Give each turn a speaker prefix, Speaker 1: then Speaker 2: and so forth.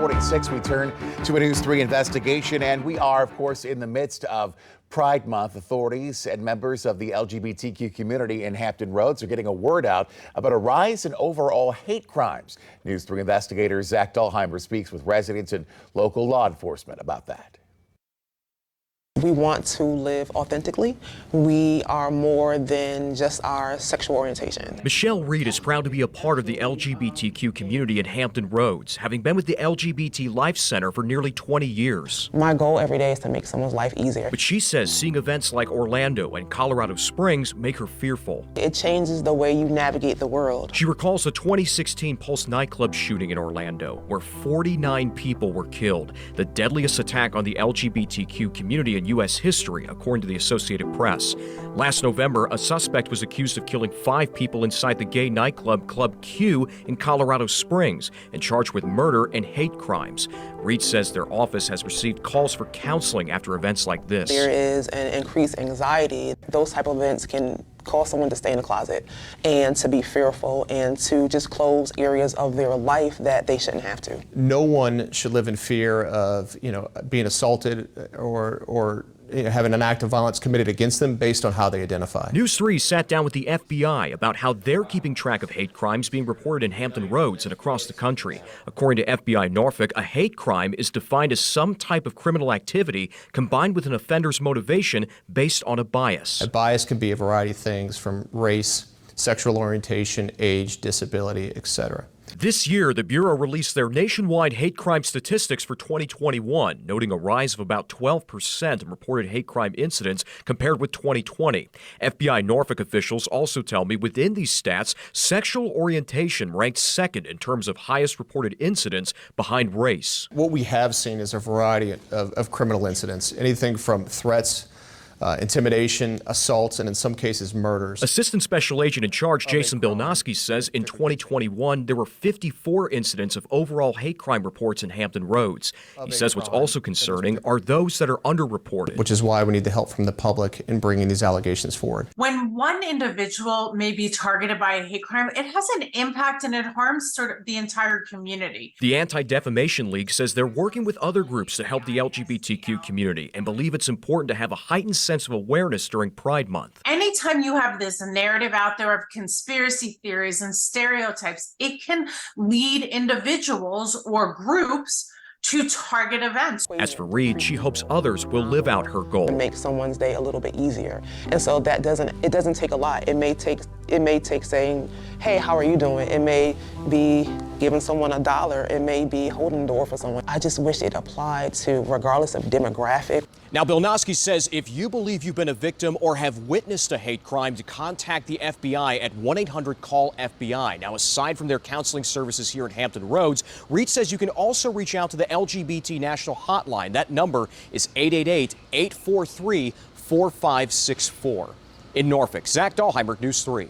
Speaker 1: 6:46, we turn to a News 3 investigation, and we are, of course, in the midst of Pride Month. Authorities and members of the LGBTQ community in Hampton Roads are getting a word out about a rise in overall hate crimes. News 3 investigator Zach Dahlheimer speaks with residents and local law enforcement about that.
Speaker 2: We want to live authentically. We are more than just our sexual orientation.
Speaker 3: Michelle Reed is proud to be a part of the LGBTQ community in Hampton Roads, having been with the LGBT Life Center for nearly 20 years.
Speaker 2: My goal every day is to make someone's life easier.
Speaker 3: But she says seeing events like Orlando and Colorado Springs make her fearful.
Speaker 2: It changes the way you navigate the world.
Speaker 3: She recalls a 2016 Pulse nightclub shooting in Orlando, where 49 people were killed, the deadliest attack on the LGBTQ community in U.S. history, according to the Associated Press. Last November, a suspect was accused of killing 5 people inside the gay nightclub Club Q in Colorado Springs and charged with murder and hate crimes. Reed says their office has received calls for counseling after events like this.
Speaker 2: There is an increased anxiety. Those type of events can cause someone to stay in the closet and to be fearful and to just close areas of their life that they shouldn't have to.
Speaker 4: No one should live in fear of, being assaulted or having an act of violence committed against them based on how they identify.
Speaker 3: News 3 sat down with the FBI about how they're keeping track of hate crimes being reported in Hampton Roads and across the country. According to FBI Norfolk, a hate crime is defined as some type of criminal activity combined with an offender's motivation based on a bias.
Speaker 4: A bias can be a variety of things from race, sexual orientation, age, disability, etc.
Speaker 3: This year, the Bureau released their nationwide hate crime statistics for 2021, noting a rise of about 12% in reported hate crime incidents compared with 2020. FBI Norfolk officials also tell me within these stats, sexual orientation ranked second in terms of highest reported incidents behind race.
Speaker 4: What we have seen is a variety of criminal incidents, anything from threats, intimidation, assaults, and in some cases murders.
Speaker 3: Assistant Special Agent in Charge Jason Bilnoski says in 2021 there were 54 incidents of overall hate crime reports in Hampton Roads. He says what's also concerning are those that are underreported.
Speaker 4: Which is why we need the help from the public in bringing these allegations forward.
Speaker 5: When one individual may be targeted by a hate crime, it has an impact and it harms sort of the entire community.
Speaker 3: The Anti-Defamation League says they're working with other groups to help the LGBTQ community and believe it's important to have a heightened sense of awareness during Pride Month.
Speaker 5: Anytime you have this narrative out there of conspiracy theories and stereotypes, it can lead individuals or groups to target events.
Speaker 3: As for Reed, she hopes others will live out her goal.
Speaker 2: To make someone's day a little bit easier. And so it doesn't take a lot. It may take saying, hey, how are you doing? It may be giving someone $1. It may be holding the door for someone. I just wish it applied to regardless of demographic.
Speaker 6: Now, Bilnoski says if you believe you've been a victim or have witnessed a hate crime, to contact the FBI at 1-800-CALL-FBI. Now, aside from their counseling services here at Hampton Roads, Reed says you can also reach out to the LGBT National Hotline. That number is 888-843-4564. In Norfolk, Zach Dahlheimer, News 3.